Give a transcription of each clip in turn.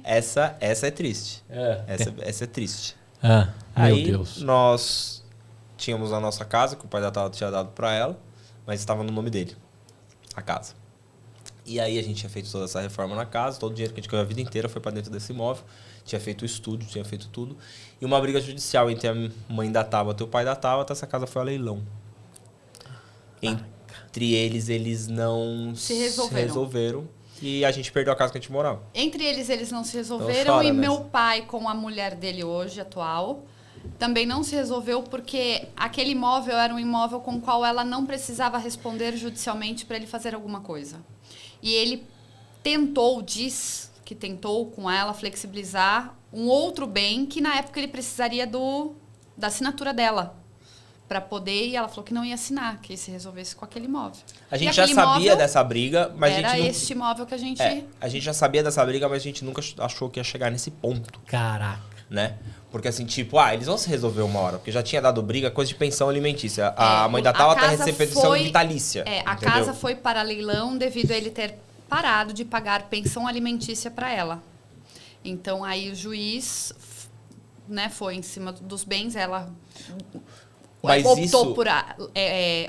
essa é triste. Essa é triste. Meu Deus. Nós tínhamos a nossa casa, que o pai da Tava tinha dado pra ela, mas estava no nome dele, a casa. E aí a gente tinha feito toda essa reforma na casa, todo o dinheiro que a gente ganhou a vida inteira foi pra dentro desse imóvel, tinha feito o estúdio, tinha feito tudo. E uma briga judicial entre a mãe da Tabata e o pai da Tabata, essa casa foi a leilão. Entre eles não se resolveram. E a gente perdeu a casa que a gente morava. Entre eles não se resolveram e meu pai com a mulher dele hoje, atual, também não se resolveu porque aquele imóvel era um imóvel com o qual ela não precisava responder judicialmente para ele fazer alguma coisa. E ele diz que tentou com ela flexibilizar um outro bem que na época ele precisaria da assinatura dela para poder, e ela falou que não ia assinar, que se resolvesse com aquele imóvel. A gente já sabia dessa briga, mas era a gente não... este imóvel que a gente... a gente já sabia dessa briga, mas a gente nunca achou que ia chegar nesse ponto. Caraca. Né? Porque assim, tipo, eles vão se resolver uma hora, porque já tinha dado briga, coisa de pensão alimentícia. A mãe da Tabata recebeu pensão vitalícia. A casa foi para leilão devido a ele ter parado de pagar pensão alimentícia para ela. Então aí o juiz, né, foi em cima dos bens, ela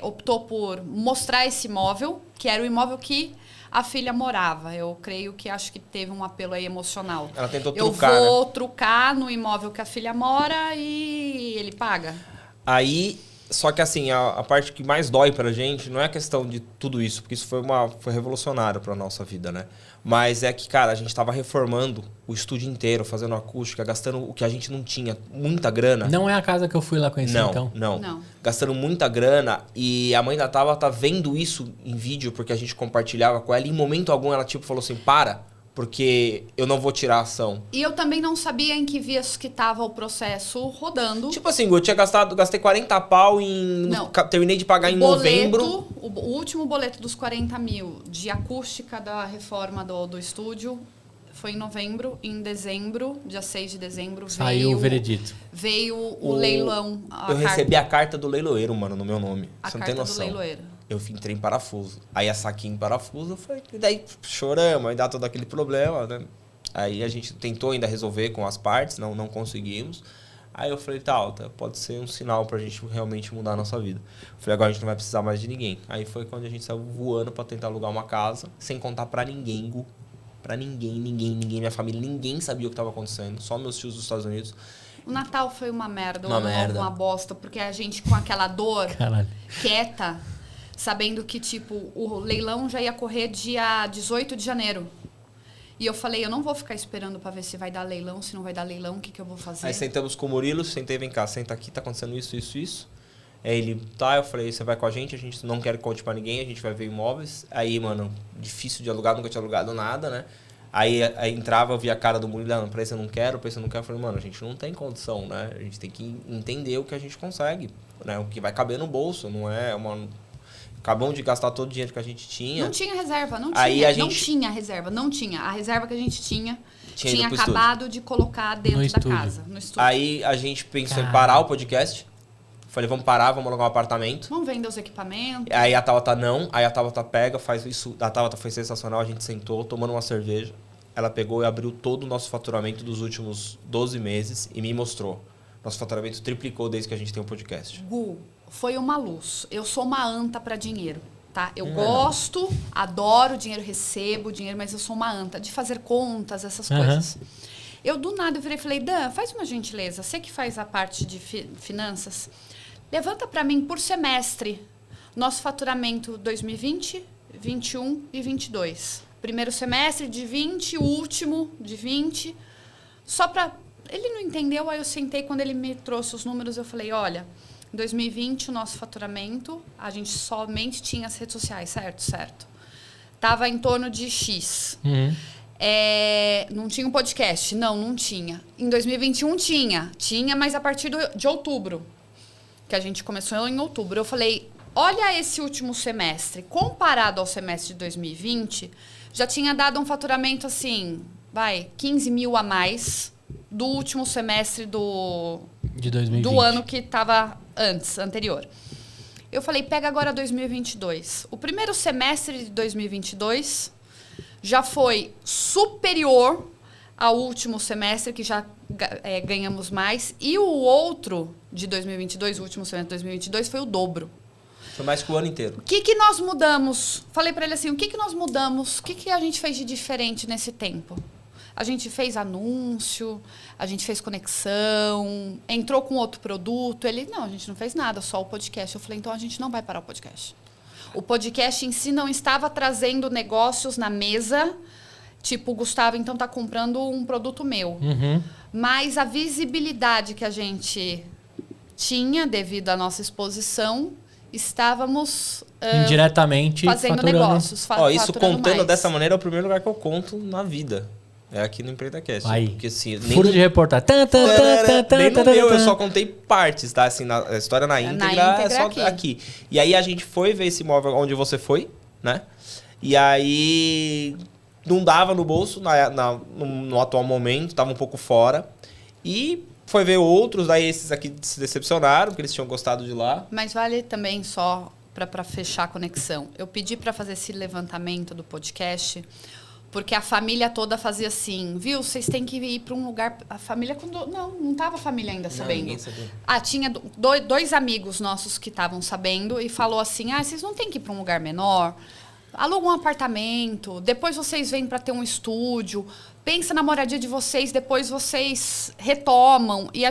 optou por mostrar esse imóvel, que era o imóvel que a filha morava. Eu creio que acho que teve um apelo aí emocional. Ela tentou trucar, Eu vou trucar no imóvel que a filha mora e ele paga. Aí, só que assim, a parte que mais dói pra gente não é a questão de tudo isso, porque isso foi revolucionário pra nossa vida, né? Mas é que, cara, a gente tava reformando o estúdio inteiro, fazendo acústica, gastando o que a gente não tinha, muita grana. Não é a casa que eu fui lá conhecer, então? Não. Gastando muita grana, e a mãe da Tava tá vendo isso em vídeo, porque a gente compartilhava com ela, e em momento algum ela tipo falou assim, porque eu não vou tirar a ação. E eu também não sabia em que vias que tava o processo rodando. Tipo assim, eu gastei 40 pau terminei de pagar em novembro. O último boleto dos 40 mil de acústica da reforma do estúdio foi em novembro. Em dezembro, dia 6 de dezembro, saiu o veredito. Veio o leilão. Recebi a carta do leiloeiro, mano, no meu nome. Você não tem noção. A carta do leiloeiro. Eu entrei em parafuso. Aí a saquinha em parafuso, e daí choramos, aí dá todo aquele problema, né? Aí a gente tentou ainda resolver com as partes, não conseguimos. Aí eu falei, pode ser um sinal pra gente realmente mudar a nossa vida. Eu falei, agora a gente não vai precisar mais de ninguém. Aí foi quando a gente saiu voando pra tentar alugar uma casa, sem contar pra ninguém, Gu. Pra ninguém, minha família, ninguém sabia o que tava acontecendo, só meus tios dos Estados Unidos. O Natal foi uma merda, uma bosta, porque a gente com aquela dor quieta, sabendo que, tipo, o leilão já ia correr dia 18 de janeiro. E eu falei, eu não vou ficar esperando pra ver se vai dar leilão, se não vai dar leilão, o que eu vou fazer? Aí sentamos com o Murilo, vem cá, senta aqui, tá acontecendo isso. Aí ele, eu falei, você vai com a gente não quer que conte pra ninguém, a gente vai ver imóveis. Aí, mano, difícil de alugar, nunca tinha alugado nada, né? Aí entrava, eu via a cara do Murilo, pra isso eu não quero. Eu falei, mano, a gente não tem condição, né? A gente tem que entender o que a gente consegue, né? O que vai caber no bolso, não é uma... Acabamos de gastar todo o dinheiro que a gente tinha. Não tinha reserva, não tinha. Não tinha. A reserva que a gente tinha acabado de colocar dentro da casa, no estúdio. Aí a gente pensou em parar o podcast. Falei, vamos parar, vamos alugar um apartamento. Vamos vender os equipamentos. Aí a Tabata não. Aí a Tabata pega, faz isso. A Tabata foi sensacional, a gente sentou, tomando uma cerveja. Ela pegou e abriu todo o nosso faturamento dos últimos 12 meses e me mostrou. Nosso faturamento triplicou desde que a gente tem um podcast. Gu, foi uma luz. Eu sou uma anta para dinheiro, tá? Eu gosto, adoro dinheiro, recebo dinheiro, mas eu sou uma anta de fazer contas, essas coisas. Eu do nada virei e falei, Dan, faz uma gentileza, você que faz a parte de finanças, levanta para mim por semestre nosso faturamento 2020, 21 e 22. Primeiro semestre de 20, o último de 20, só para... Ele não entendeu, aí eu sentei, quando ele me trouxe os números, eu falei, olha, em 2020 o nosso faturamento, a gente somente tinha as redes sociais, certo? Tava em torno de X. Não tinha um podcast? Não tinha. Em 2021 tinha, mas a partir de outubro, que a gente começou em outubro. Eu falei, olha esse último semestre, comparado ao semestre de 2020, já tinha dado um faturamento assim, 15 mil a mais do último semestre de 2020. Do ano que estava anterior. Eu falei, pega agora 2022. O primeiro semestre de 2022 já foi superior ao último semestre, que já ganhamos mais. E o outro de 2022, o último semestre de 2022, foi o dobro. Foi mais que o ano inteiro. O que nós mudamos? Falei para ele assim, o que nós mudamos? O que a gente fez de diferente nesse tempo? A gente fez anúncio, a gente fez conexão, entrou com outro produto. Ele, não, a gente não fez nada, só o podcast. Eu falei, então a gente não vai parar o podcast. O podcast em si não estava trazendo negócios na mesa, tipo, o Gustavo então está comprando um produto meu. Uhum. Mas a visibilidade que a gente tinha devido à nossa exposição, estávamos indiretamente fazendo negócios. Isso contando mais. Dessa maneira é o primeiro lugar que eu conto na vida. É aqui no EmpreitaCast. Aí. Porque, assim, furo de reportagem. Nem no meu, eu só contei partes, tá? Assim, a história na íntegra é só aqui. E aí a gente foi ver esse imóvel onde você foi, né? E aí não dava no bolso no atual momento, tava um pouco fora. E foi ver outros, daí esses aqui se decepcionaram, porque eles tinham gostado de lá. Mas vale também só para fechar a conexão. Eu pedi para fazer esse levantamento do podcast, porque a família toda fazia assim, viu? Vocês têm que ir para um lugar... A família... Não estava a família ainda sabendo. Ninguém sabia. Tinha dois amigos nossos que estavam sabendo e falou assim, vocês não têm que ir para um lugar menor, aluga um apartamento, depois vocês vêm para ter um estúdio, pensa na moradia de vocês, depois vocês retomam. E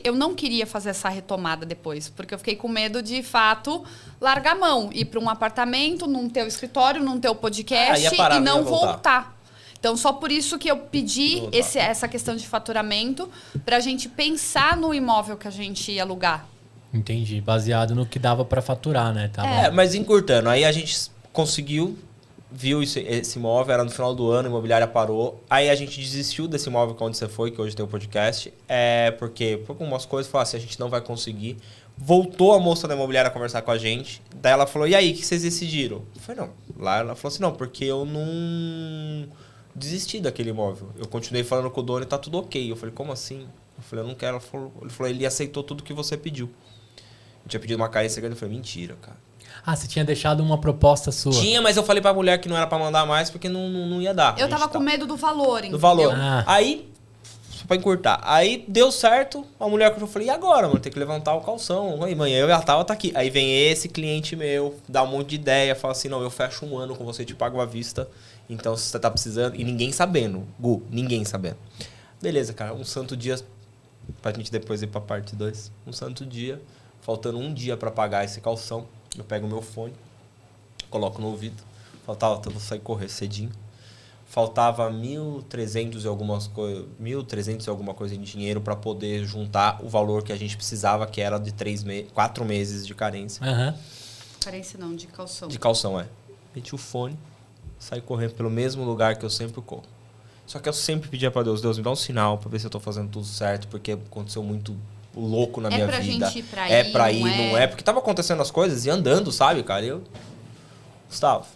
eu não queria fazer essa retomada depois, porque eu fiquei com medo de fato largar a mão, ir para um apartamento, não ter o escritório, não ter o podcast e não voltar. Então, só por isso que eu pedi essa questão de faturamento, para a gente pensar no imóvel que a gente ia alugar. Entendi, baseado no que dava para faturar, né? Mas encurtando, aí a gente conseguiu, viu esse imóvel, era no final do ano, a imobiliária parou. Aí a gente desistiu desse imóvel onde você foi, que hoje tem o podcast. Porque por algumas coisas, falou assim, a gente não vai conseguir. Voltou a moça da imobiliária a conversar com a gente. Daí ela falou, e aí, o que vocês decidiram? Eu falei, não. Lá ela falou assim, não, porque eu não desisti daquele imóvel. Eu continuei falando com o dono e tá tudo ok. Eu falei, como assim? Eu falei, eu não quero. Ele falou, ele aceitou tudo que você pediu. Eu tinha pedido uma carência grande. Eu falei, mentira, cara. Você tinha deixado uma proposta sua. Tinha, mas eu falei pra mulher que não era pra mandar mais, porque não ia dar. Eu tava com medo do valor, entendeu? Do valor. Aí, só pra encurtar. Aí, deu certo, a mulher que eu falei, e agora, mano? Tem que levantar o calção. Aí, amanhã eu já tava, tá aqui. Aí vem esse cliente meu, dá um monte de ideia, fala assim, não, eu fecho um ano com você, te pago à vista. Então, se você tá precisando... E ninguém sabendo, Gu, ninguém sabendo. Beleza, cara, um santo dia, pra gente depois ir pra parte 2. Um santo dia, faltando um dia pra pagar esse calção. Eu pego o meu fone, coloco no ouvido, faltava, eu vou sair correr cedinho. Faltava 1.300 e alguma coisa em dinheiro para poder juntar o valor que a gente precisava, que era de 4 meses de carência. Uhum. Carência não, de calção. De calção, Meti o fone, saí correndo pelo mesmo lugar que eu sempre corro. Só que eu sempre pedia para Deus, me dá um sinal para ver se eu tô fazendo tudo certo, porque aconteceu muito louco na minha vida. Gente ir pra ir, não é? Porque tava acontecendo as coisas e andando, sabe, cara? Gustavo,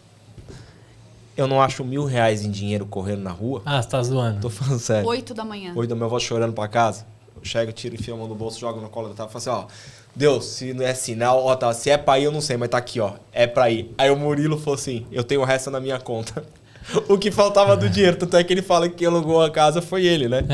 eu não acho R$1.000 em dinheiro correndo na rua. Você tá zoando. Tô falando sério. 8 da manhã. 8 da manhã, eu vou chorando pra casa. Eu chego, tiro, enfio a mão no bolso, jogo na cola da tábua e falo assim, Deus, se não é sinal, se é pra ir eu não sei, mas tá aqui, é pra ir. Aí o Murilo falou assim, eu tenho o resto na minha conta. O que faltava do dinheiro, tanto é que ele fala que quem alugou a casa foi ele, né?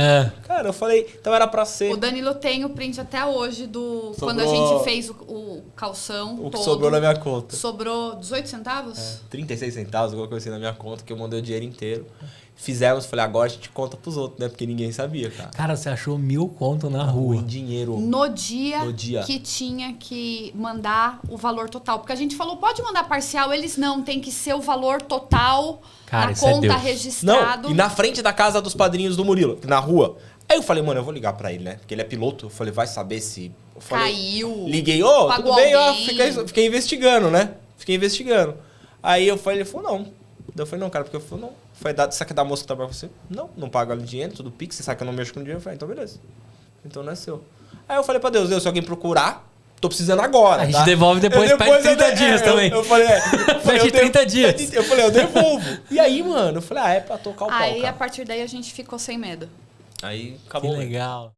Cara, eu falei, então era pra ser. O Danilo tem o print até hoje quando a gente fez o calção. O que sobrou na minha conta. Sobrou 18 centavos? 36 centavos, alguma coisa assim na minha conta, que eu mandei o dinheiro inteiro. Fizemos, falei, agora a gente conta pros outros, né? Porque ninguém sabia, cara. Cara, você achou 1.000 conto na rua. Em dinheiro. No dia que tinha que mandar o valor total. Porque a gente falou, pode mandar parcial. Eles não, tem que ser o valor total, cara, na conta registrado. Não, e na frente da casa dos padrinhos do Murilo, na rua. Aí eu falei, mano, eu vou ligar pra ele, né? Porque ele é piloto. Eu falei, vai saber se... Caiu. Liguei, tudo bem, fiquei investigando, né? Fiquei investigando. Aí eu falei, ele falou, não. Eu falei, não, cara, porque eu falei, não. Foi dado, você quer dar a moça que trabalha com você? Não paga ali dinheiro, tudo Pix, você sabe que eu não mexo com dinheiro. Eu falei, então beleza. Então não é seu. Aí eu falei pra Deus, se alguém procurar, tô precisando agora. A gente devolve depois, pede 30 dias também. Eu falei, fecha 30 dias. Eu falei, eu devolvo. E aí, mano, eu falei, é pra tocar o pau. Aí cara. a partir daí a gente ficou sem medo. Aí acabou. Que legal.